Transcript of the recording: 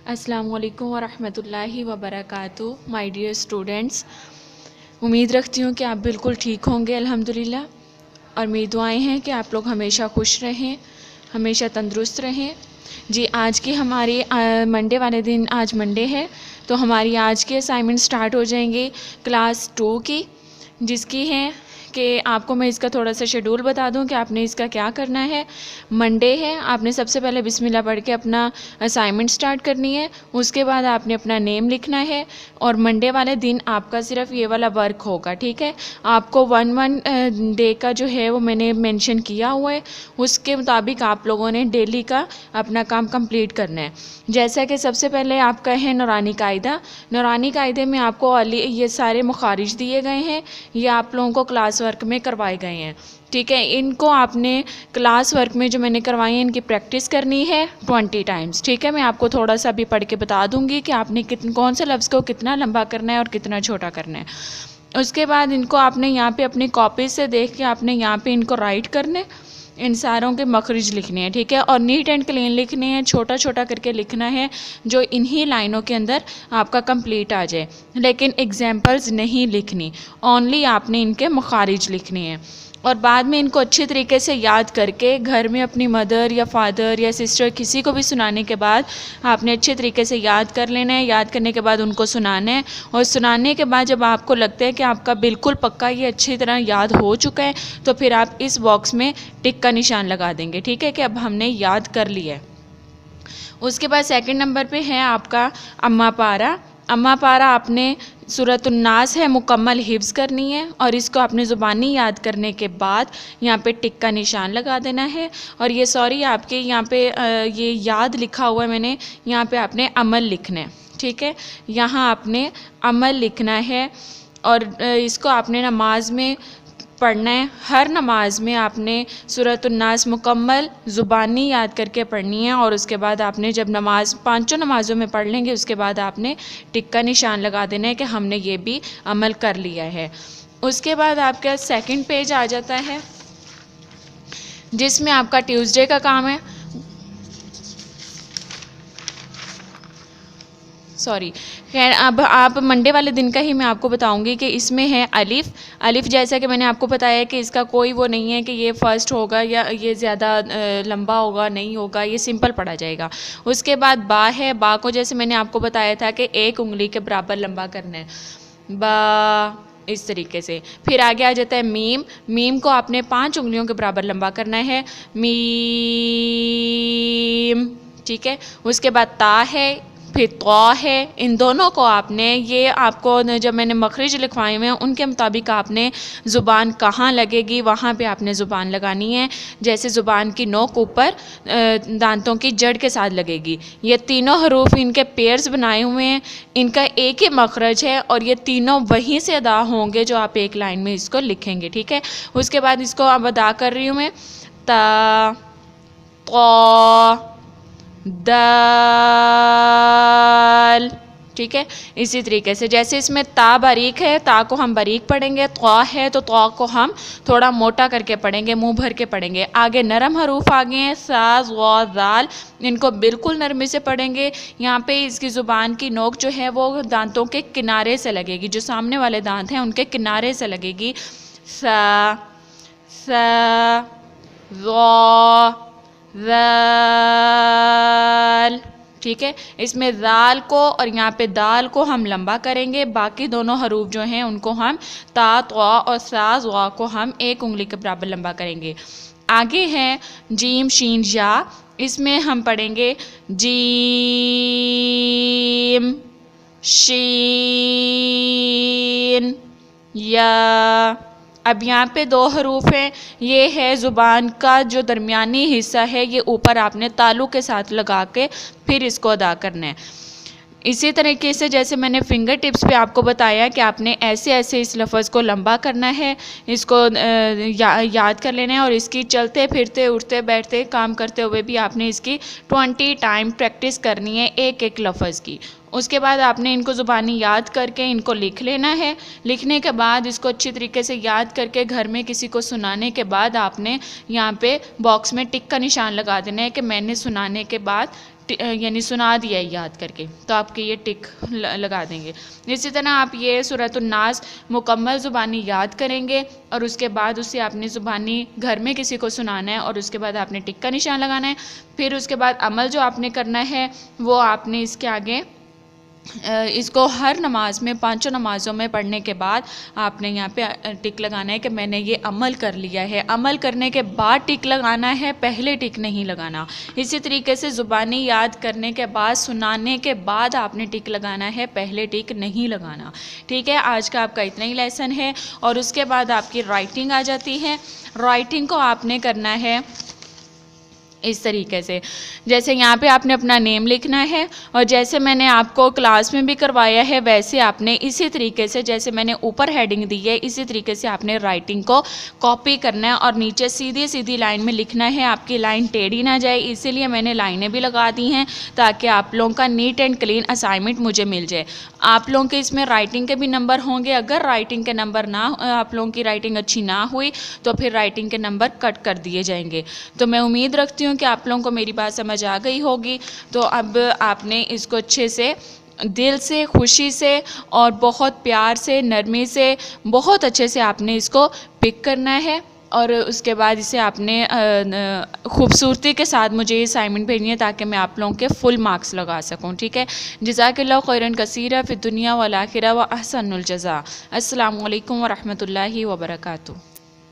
अस्सलामु अलैकुम वरहमतुल्लाहि वबरकातुहू। माय डियर स्टूडेंट्स, उम्मीद रखती हूँ कि आप बिल्कुल ठीक होंगे अल्हम्दुलिल्लाह। और मेरी दुआएं हैं कि आप लोग हमेशा खुश रहें, हमेशा तंदुरुस्त रहें। जी, आज की हमारी मंडे वाले दिन, आज मंडे है तो हमारी आज की असाइनमेंट स्टार्ट हो जाएंगी क्लास 2 की, जिसकी है कि आपको मैं इसका थोड़ा सा शेड्यूल बता दूं कि आपने इसका क्या करना है। मंडे है, आपने सबसे पहले बिस्मिल्लाह पढ़ के अपना असाइनमेंट स्टार्ट करनी है। उसके बाद आपने अपना नेम लिखना है और मंडे वाले दिन आपका सिर्फ ये वाला वर्क होगा, ठीक है। आपको वन डे का जो है वो मैंने मेंशन किया हुआ है, उसके मुताबिक आप लोगों ने डेली का अपना काम कंप्लीट करना है। जैसा कि सबसे पहले आपका है नूरानी कायदा। नूरानी कायदे में आपको ये सारे मुखारिज दिए गए हैं, ये आप लोगों को क्लास वर्क में करवाए गए हैं, ठीक है। इनको आपने क्लास वर्क में जो मैंने करवाई है इनकी प्रैक्टिस करनी है 20 टाइम्स, ठीक है। मैं आपको थोड़ा सा भी पढ़ के बता दूंगी कि आपने कौन से लफ्ज़ को कितना लंबा करना है और कितना छोटा करना है। उसके बाद इनको आपने यहाँ पे अपनी कॉपी से देख के आपने यहाँ पे इनको राइट करने, इन सारों के मखरिज लिखने हैं, ठीक है। और नीट एंड क्लीन लिखने हैं, छोटा छोटा करके लिखना है जो इन्हीं लाइनों के अंदर आपका कंप्लीट आ जाए। लेकिन एग्जाम्पल्स नहीं लिखनी, ओनली आपने इनके मखारिज लिखने हैं। और बाद में इनको अच्छी तरीके से याद करके घर में अपनी मदर या फादर या सिस्टर किसी को भी सुनाने के बाद आपने अच्छे तरीके से याद कर लेना है। याद करने के बाद उनको सुनाना है, और सुनाने के बाद जब आपको लगता है कि आपका बिल्कुल पक्का ये अच्छी तरह याद हो चुका है तो फिर आप इस बॉक्स में टिक का निशान लगा देंगे, ठीक है, कि अब हमने याद कर लिया है। उसके बाद सेकंड नंबर पे है आपका अम्मा पारा। अम्मा पारा आपने सूरतुन नास है मुकम्मल हिफ्ज़ करनी है, और इसको आपने ज़ुबानी याद करने के बाद यहाँ पे टिक का निशान लगा देना है। और ये सॉरी आपके यहाँ पे ये याद लिखा हुआ है मैंने, यहाँ पे आपने अमल लिखना है, ठीक है। यहाँ आपने अमल लिखना है और इसको आपने नमाज में पढ़ना है। हर नमाज में आपने सूरतुन नास मुकम्मल ज़ुबानी याद करके पढ़नी है, और उसके बाद आपने जब नमाज पांचों नमाज़ों में पढ़ लेंगे उसके बाद आपने टिक का निशान लगा देना है कि हमने ये भी अमल कर लिया है। उसके बाद आपका सेकंड पेज आ जाता है जिसमें आपका ट्यूसडे का काम है, सॉरी खैर अब आप मंडे वाले दिन का ही मैं आपको बताऊंगी कि इसमें है अलिफ़। अलिफ़ जैसा कि मैंने आपको बताया कि इसका कोई वो नहीं है कि ये फर्स्ट होगा या ये ज़्यादा लंबा होगा, नहीं होगा, ये सिंपल पढ़ा जाएगा। उसके बाद बा है, बा को जैसे मैंने आपको बताया था कि एक उंगली के बराबर लंबा करना है, बा, इस तरीके से। फिर आगे आ जाता है मीम। मीम को आपने 5 उंगलियों के बराबर लंबा करना है, मीम, ठीक है। उसके बाद ता है, फिर तो है। इन दोनों को आपने, ये आपको जब मैंने मखरिज लिखवाए हुए हैं उनके मुताबिक आपने ज़ुबान कहाँ लगेगी वहाँ पे आपने ज़ुबान लगानी है। जैसे ज़ुबान की नोक ऊपर दांतों की जड़ के साथ लगेगी। ये तीनों हरूफ इनके पेयर्स बनाए हुए हैं, इनका एक ही मखरज है और ये तीनों वहीं से अदा होंगे जो आप एक लाइन में इसको लिखेंगे, ठीक है। उसके बाद इसको अब अदा कर रही हूँ मैं, ता, तो, दाल, ठीक है। इसी तरीके से जैसे इसमें ता बारीक है, ता को हम बारीक पढ़ेंगे, तो है तो तो को हम थोड़ा मोटा करके पढ़ेंगे, मुंह भर के पढ़ेंगे। आगे नरम हरूफ आ गए हैं, सा, ज़, दाल, इनको बिल्कुल नरमी से पढ़ेंगे। यहाँ पे इसकी ज़ुबान की नोक जो है वो दांतों के किनारे से लगेगी, जो सामने वाले दांत हैं उनके किनारे से लगेगी। सा, सा, ज़, ज़ाल, ठीक है। इसमें ज़ाल को और यहाँ पे दाल को हम लंबा करेंगे, बाकी दोनों हरूफ जो हैं उनको हम ता, तो और सा, ज़ को हम एक उंगली के बराबर लंबा करेंगे। आगे है जीम, शीन, या। इसमें हम पढ़ेंगे जीम, शीन, या। अब यहाँ पे 2 हरूफ हैं, ये है ज़ुबान का जो दरमियानी हिस्सा है, ये ऊपर आपने तालु के साथ लगा के फिर इसको अदा करना है। इसी तरीके से जैसे मैंने फिंगर टिप्स पे आपको बताया कि आपने ऐसे ऐसे इस लफ्ज़ को लंबा करना है, इसको याद कर लेना है, और इसकी चलते फिरते उठते बैठते काम करते हुए भी आपने इसकी 20 टाइम प्रैक्टिस करनी है एक एक लफ्ज़ की। उसके बाद आपने इनको ज़ुबानी याद करके इनको लिख लेना है। लिखने के बाद इसको अच्छी तरीके से याद करके घर में किसी को सुनाने के बाद आपने यहाँ पे बॉक्स में टिक का निशान लगा देना है कि मैंने सुनाने के बाद यानी सुना दिया है याद करके, तो आपके ये टिक लगा देंगे। इसी तरह आप ये सूरतुन नास मुकम्मल ज़ुबानी याद करेंगे और उसके बाद उसे आपने ज़ुबानी घर में किसी को सुनाना है और उसके बाद आपने टिक का निशान लगाना है। फिर उसके बाद अमल जो आपने करना है वो आपने इसके आगे इसको हर नमाज में, पांचों नमाज़ों में पढ़ने के बाद आपने यहाँ पे टिक लगाना है कि मैंने ये अमल कर लिया है। अमल करने के बाद टिक लगाना है, पहले टिक नहीं लगाना। इसी तरीके से ज़ुबानी याद करने के बाद, सुनाने के बाद आपने टिक लगाना है, पहले टिक नहीं लगाना। ठीक है, आज का आपका इतना ही लेसन है। और उसके बाद आपकी राइटिंग आ जाती है। राइटिंग को आपने करना है इस तरीके से, जैसे यहाँ पे आपने अपना नेम लिखना है और जैसे मैंने आपको क्लास में भी करवाया है वैसे आपने इसी तरीके से, जैसे मैंने ऊपर हेडिंग दी है, इसी तरीके से आपने राइटिंग को कॉपी करना है और नीचे सीधी सीधी लाइन में लिखना है। आपकी लाइन टेढ़ी ना जाए, इसीलिए मैंने लाइनें भी लगा दी हैं ताकि आप लोगों का नीट एंड क्लीन असाइनमेंट मुझे मिल जाए। आप लोगों के इसमें राइटिंग के भी नंबर होंगे। अगर राइटिंग के नंबर ना, आप लोगों की राइटिंग अच्छी ना हुई तो फिर राइटिंग के नंबर कट कर दिए जाएंगे। तो मैं उम्मीद रखती हूँ कि आप लोगों को मेरी बात समझ आ गई होगी। तो अब आपने इसको अच्छे से, दिल से, खुशी से और बहुत प्यार से, नरमी से, बहुत अच्छे से आपने इसको पिक करना है और उसके बाद इसे आपने खूबसूरती के साथ मुझे ये असाइनमेंट भेजनी है ताकि मैं आप लोगों के फुल मार्क्स लगा सकूं। ठीक है, जज़ाकल्लाहु खैरन कसीरा फ़िद दुनिया वल आखिरा व अहसनुल जज़ा। अस्सलामु अलैकुम व रहमतुल्लाहि व बरकातुहू।